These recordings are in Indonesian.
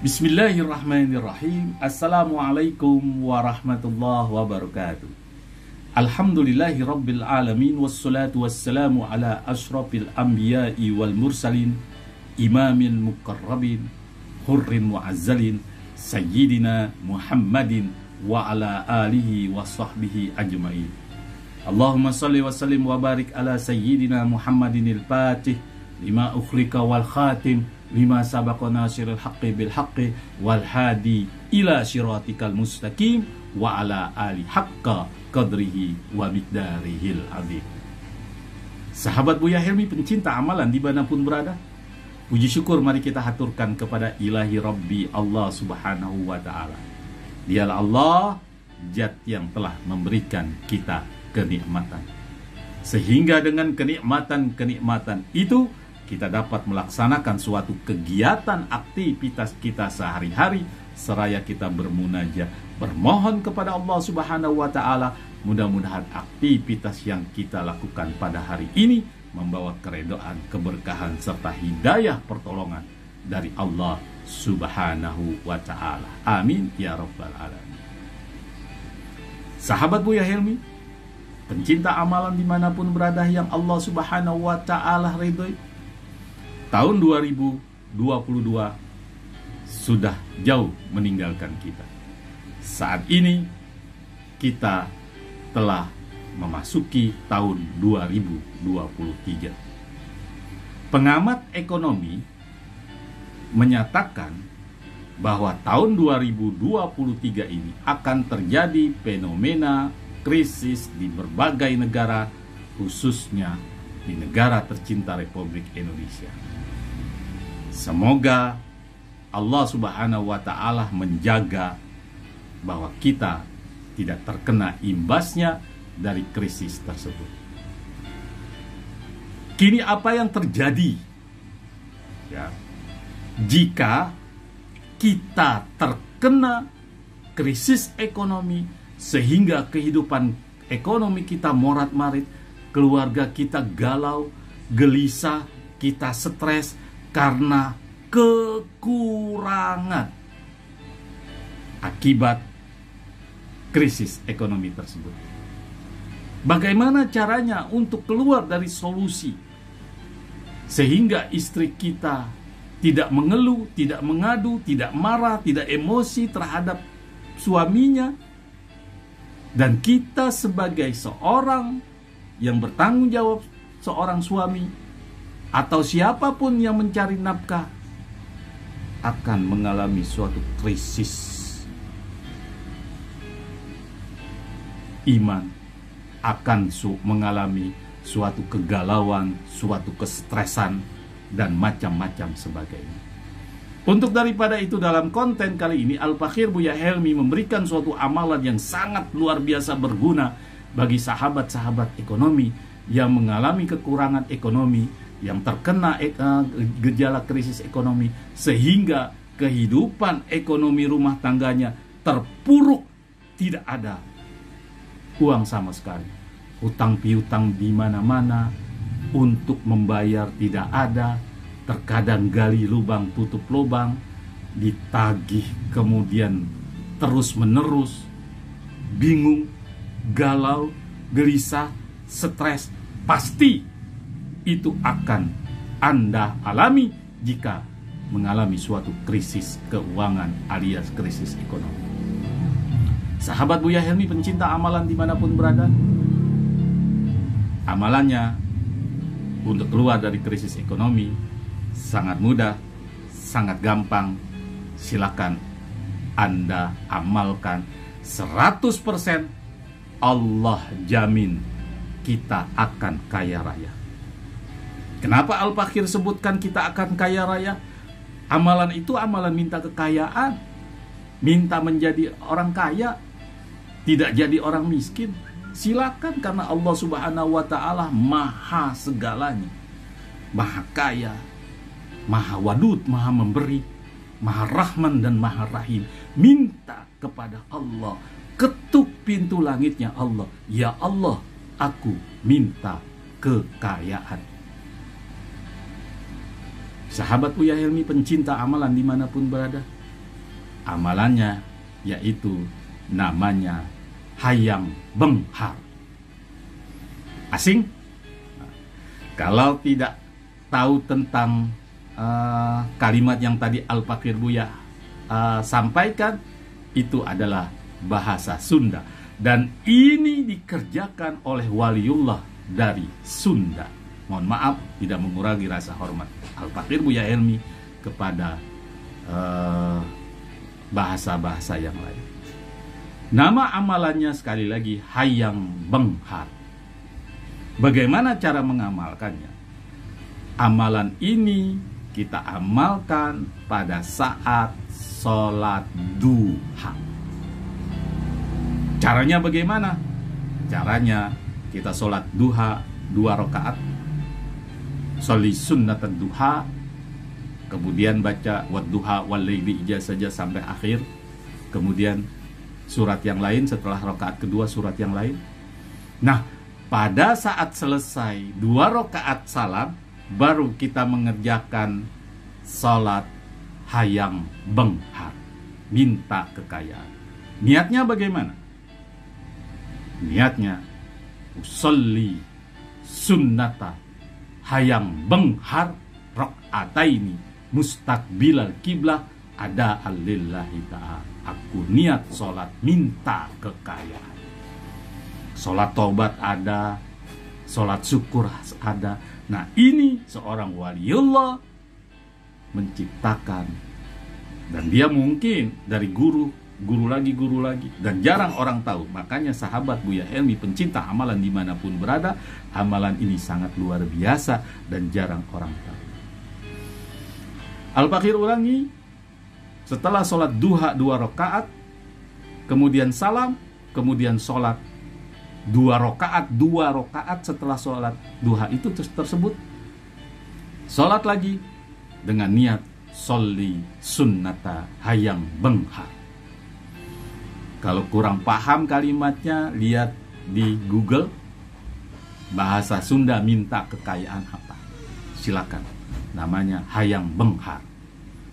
Bismillahirrahmanirrahim. Assalamualaikum warahmatullahi wabarakatuh. Alhamdulillahi rabbil alamin. Wassalatu wassalamu ala ashrafil anbiya'i wal mursalin, imamil muqarrabin, hurrin mu'azzalin, sayyidina Muhammadin wa ala alihi wa sahbihi ajma'in. Allahumma salli wa sallim wa barik ala sayyidina Muhammadinil fatih lima ukhlika wal khatim lima sabaqa nasiril haqqi bil haqqi wal hadi ila syiratikal mustaqim wa ala ali haqqa qadrihi wa miqdarihil azim. Sahabat Buya Helmi pencinta amalan dimanapun berada, puji syukur mari kita haturkan kepada ilahi Rabbi Allah subhanahu wa ta'ala. Dialah Allah zat yang telah memberikan kita kenikmatan, sehingga dengan kenikmatan itu kita dapat melaksanakan suatu kegiatan aktivitas kita sehari-hari seraya kita bermunajat, bermohon kepada Allah subhanahu wa ta'ala. Mudah-mudahan aktivitas yang kita lakukan pada hari ini membawa keredaan, keberkahan, serta hidayah pertolongan dari Allah subhanahu wa ta'ala. Amin ya rabbal alamin. Sahabat Buya Helmi pencinta amalan dimanapun berada yang Allah subhanahu wa ta'ala ridhoi, tahun 2022 sudah jauh meninggalkan kita. Saat ini kita telah memasuki tahun 2023. Pengamat ekonomi menyatakan bahwa tahun 2023 ini akan terjadi fenomena krisis di berbagai negara, khususnya di negara tercinta Republik Indonesia. Semoga Allah subhanahu wa ta'ala menjaga bahwa kita tidak terkena imbasnya dari krisis tersebut. Kini apa yang terjadi ya, jika kita terkena krisis ekonomi sehingga kehidupan ekonomi kita morat-marit, keluarga kita galau, gelisah, kita stres karena kekurangan akibat krisis ekonomi tersebut. Bagaimana caranya untuk keluar dari solusi sehingga istri kita tidak mengeluh, tidak mengadu, tidak marah, tidak emosi terhadap suaminya, dan kita sebagai seorang yang bertanggung jawab, seorang suami atau siapapun yang mencari nafkah akan mengalami suatu krisis iman, akan mengalami suatu kegalauan, suatu kestresan, dan macam-macam sebagainya. Untuk daripada itu, dalam konten kali ini Al-Fakhir Buya Helmi memberikan suatu amalan yang sangat luar biasa berguna bagi sahabat-sahabat ekonomi yang mengalami kekurangan ekonomi, yang terkena gejala krisis ekonomi, sehingga kehidupan ekonomi rumah tangganya terpuruk, tidak ada uang sama sekali, hutang piutang di mana-mana, untuk membayar tidak ada, terkadang gali lubang tutup lubang, ditagih kemudian terus menerus, bingung, galau, gelisah, stres. Pasti itu akan Anda alami jika mengalami suatu krisis keuangan alias krisis ekonomi. Sahabat Buya Helmi pencinta amalan dimanapun berada, amalannya untuk keluar dari krisis ekonomi sangat mudah, sangat gampang. Silakan Anda amalkan 100%. Allah jamin kita akan kaya raya. Kenapa Al-Fakhir sebutkan kita akan kaya raya? Amalan itu amalan minta kekayaan, minta menjadi orang kaya, tidak jadi orang miskin. Silakan, karena Allah subhanahu wa ta'ala maha segalanya, maha kaya, maha wadud, maha memberi, maha rahman dan maha rahim. Minta kepada Allah, ketuk pintu langitnya Allah, ya Allah, aku minta kekayaan. Sahabat Buya Helmi pencinta amalan dimanapun berada, amalannya, yaitu namanya hayam benghar. Asing? Kalau tidak tahu tentang kalimat yang tadi Al-Fakir Buya sampaikan, itu adalah bahasa Sunda, dan ini dikerjakan oleh waliullah dari Sunda. Mohon maaf, tidak mengurangi rasa hormat Al-Fakir Buya Helmi kepada bahasa-bahasa yang lain. Nama amalannya sekali lagi hayam benghar. Bagaimana cara mengamalkannya? Amalan ini kita amalkan pada saat sholat duha. Caranya bagaimana? Caranya kita sholat duha 2 rakaat, sholli sunnatan duha, kemudian baca wadduha wal-laili ija saja sampai akhir, kemudian surat yang lain setelah rakaat kedua, surat yang lain. Nah, pada saat selesai 2 rakaat salam, baru kita mengerjakan sholat hayam benghar, minta kekayaan. Niatnya bagaimana? Niatnya usolli sunnata hayam benghar rakaataini mustaqbilal kiblah ada alillahi ta'ala. Aku niat sholat minta kekayaan. Sholat taubat ada, sholat syukur ada. Nah, ini seorang waliullah menciptakan, dan dia mungkin dari guru lagi, dan jarang orang tahu. Makanya sahabat Buya Helmi, pencinta amalan dimanapun berada, amalan ini sangat luar biasa dan jarang orang tahu. Al-Fakir ulangi, setelah sholat duha 2 rakaat, kemudian salam, kemudian sholat 2 rakaat setelah sholat duha itu tersebut, sholat lagi dengan niat sholli sunnata hayam benghar. Kalau kurang paham kalimatnya, lihat di Google bahasa Sunda minta kekayaan apa, silakan, namanya hayam benghar.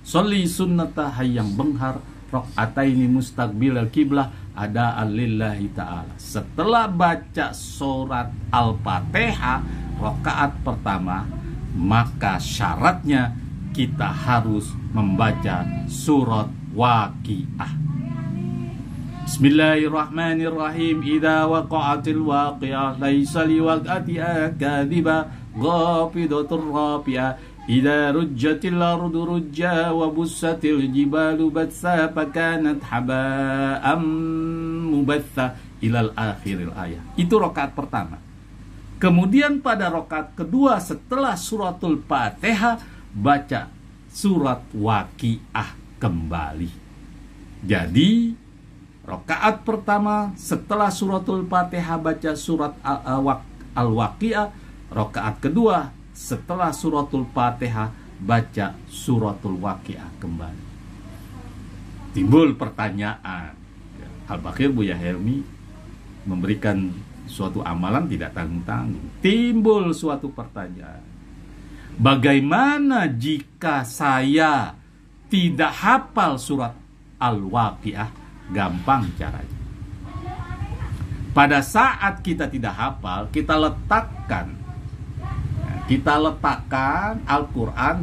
Sholli sunnata hayam benghar rakaataini mustaqbilal kiblah ada alillahi ta'ala. Setelah baca surat Al-Fatihah rakaat pertama, maka syaratnya kita harus membaca surat Waqiah. Bismillahirrahmanirrahim. Idza waqa'atil waqi'ah laisa liwaqatiha kadhiba ghafidatur rafi'ah. Idza rujjatil ardu rujja wa bussatil jibalu batsa fakanat haba'an mubatsa ilal akhiril ayat. Itu rakaat pertama. Kemudian pada rakaat kedua setelah suratul Fatihah, baca surat Waqiah kembali. Jadi rakaat pertama setelah suratul Fatihah baca surat Al-Waqiah, rakaat kedua setelah suratul Fatihah baca suratul Waqiah kembali. Timbul pertanyaan, Al-Fakir Buya Helmi memberikan suatu amalan tidak tanggung-tanggung. Timbul suatu pertanyaan, bagaimana jika saya tidak hafal surat Al-Waqiah? Gampang caranya. Pada saat kita tidak hafal, kita letakkan Al-Quran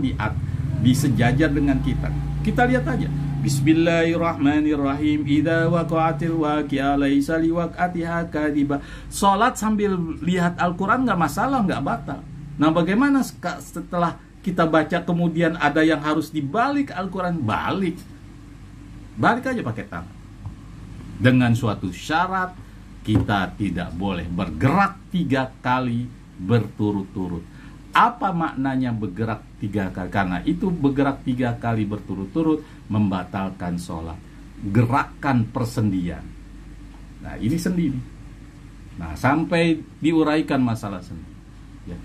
di sejajar dengan kita. Kita lihat aja. Bismillahirrahmanirrahim. Idza waqa'atil waqi'ah laisa liwaqatiha kadhiba. Salat sambil lihat Al-Quran nggak masalah, nggak batal. Nah, bagaimana setelah kita baca kemudian ada yang harus dibalik Al-Quran? Balik aja pakai tangan. Dengan suatu syarat, kita tidak boleh bergerak 3 kali berturut-turut. Apa maknanya bergerak 3 kali? Karena itu bergerak 3 kali berturut-turut membatalkan sholat. Gerakan persendian. Nah, ini sendi. Nah, sampai diuraikan masalah sendi. Ya.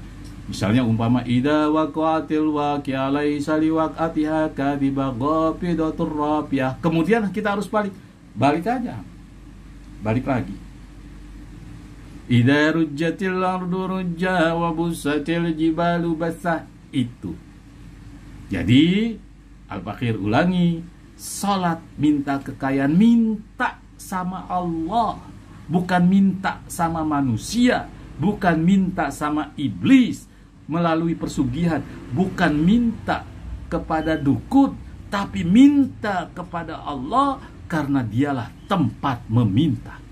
Misalnya umpama idza waqa'atil waqi'ah laisa liwaqatiha kadhiba ghafidatur rafi'ah. Kemudian kita harus balik aja. Balik lagi. Idza rujjatil ardu rujja wa bussatil jibalu bassa. Itu. Jadi Al-Fakir ulangi, Salat, minta kekayaan, minta sama Allah, bukan minta sama manusia, bukan minta sama iblis melalui persugihan, bukan minta kepada dukun, tapi minta kepada Allah karena dialah tempat meminta.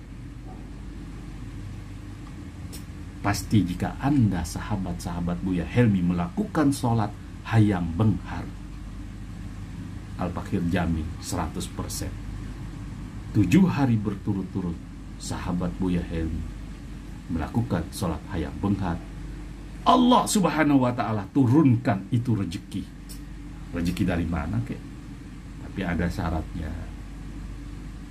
Pasti jika Anda sahabat-sahabat Buya Helmi melakukan sholat hayang benghar, Al-Fakir jamin 100%. 7 hari berturut-turut sahabat Buya Helmi melakukan sholat hayang benghar, Allah subhanahu wa ta'ala turunkan itu rezeki. Rezeki dari mana kek? Tapi ada syaratnya.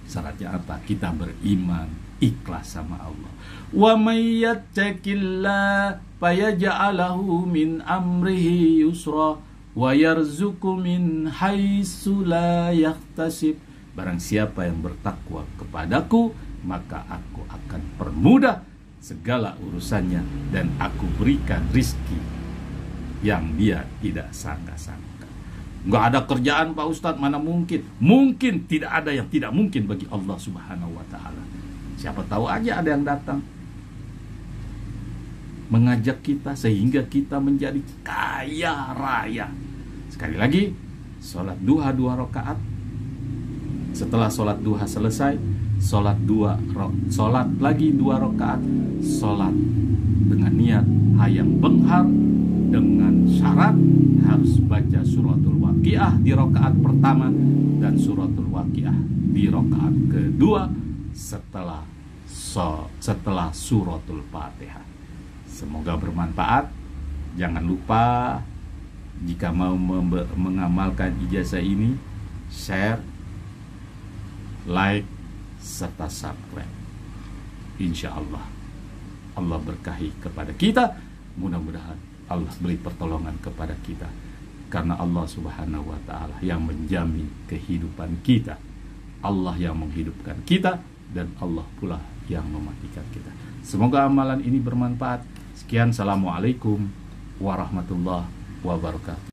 Syaratnya apa? Kita beriman, ikhlas sama Allah. Wa may yattaqillah fayaj'alahu min amrihi yusra wa yarzuqhu min haitsu la yahtasib. Barang siapa yang bertakwa kepadaku, maka aku akan permudah segala urusannya dan aku berikan rizki yang dia tidak sangka-sangka. Nggak ada kerjaan Pak Ustadz, mana mungkin? Mungkin, tidak ada yang tidak mungkin bagi Allah subhanahu wa ta'ala. Siapa tahu aja ada yang datang mengajak kita sehingga kita menjadi kaya raya. Sekali lagi, sholat duha 2 rakaat. Setelah sholat duha selesai, sholat lagi 2 rakaat, sholat dengan niat hayang benghar, dengan syarat harus baca suratul waqiah di rakaat pertama dan suratul waqiah di rakaat kedua setelah suratul Fatihah. Semoga bermanfaat. Jangan lupa jika mau mengamalkan ijazah ini, share, like, serta subscribe. Insya Allah Allah berkahi kepada kita. Mudah-mudahan Allah beri pertolongan kepada kita, karena Allah subhanahu wa ta'ala yang menjamin kehidupan kita, Allah yang menghidupkan kita, dan Allah pula yang mematikan kita. Semoga amalan ini bermanfaat. Sekian, assalamualaikum warahmatullahi wabarakatuh.